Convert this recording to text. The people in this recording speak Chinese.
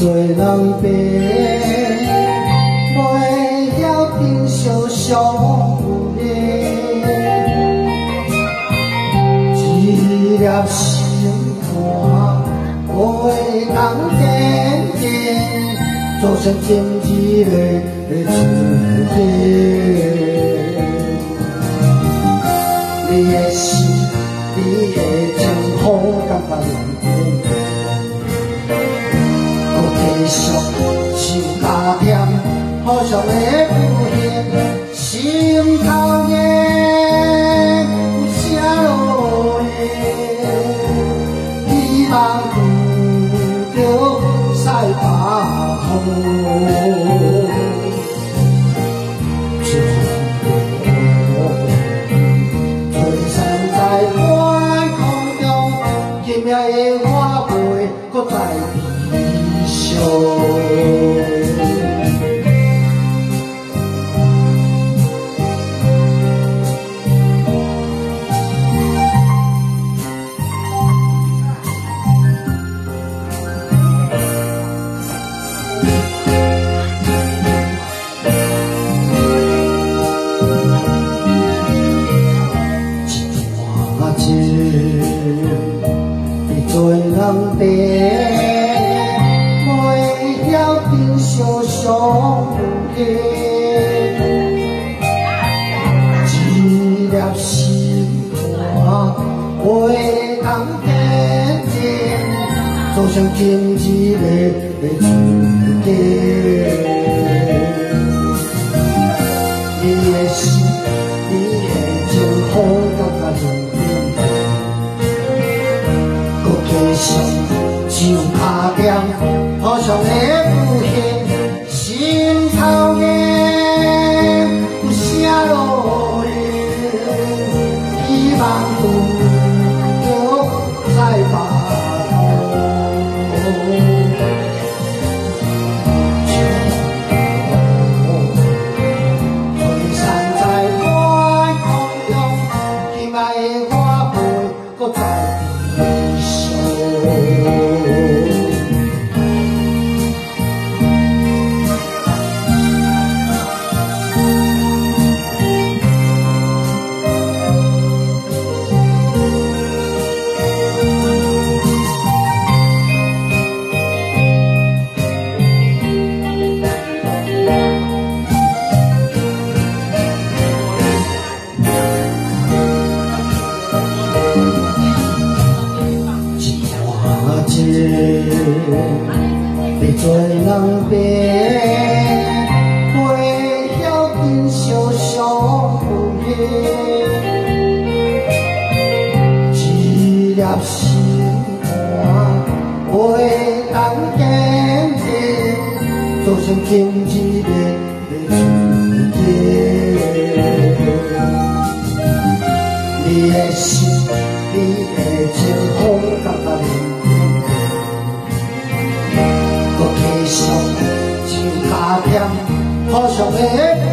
做人白，袂晓珍惜相遇，一粒心肝袂当坚定，做成今日的注定。你的心，你的情，好感觉难过。 继续想加添，好像的浮现，心头的有啥落泪，希望遇着赛巴雨，璀璨在半空中，今夜的花袂搁再微笑。 做人白，袂晓珍惜相遇，一粒心肝袂当坚定，做成今日的注定。你的心，你的情，好感觉认定。 继续唱卡点，好像会浮现心头的有啥落泪，希望遇着赛巴雨，璀璨在半空中，今夜的花袂搁再微笑。 你做人白，袂晓珍惜相遇，一粒心肝袂当坚定，做成今日的注定。你的心，你的情，好感觉认定。 继续唱卡点，好像会。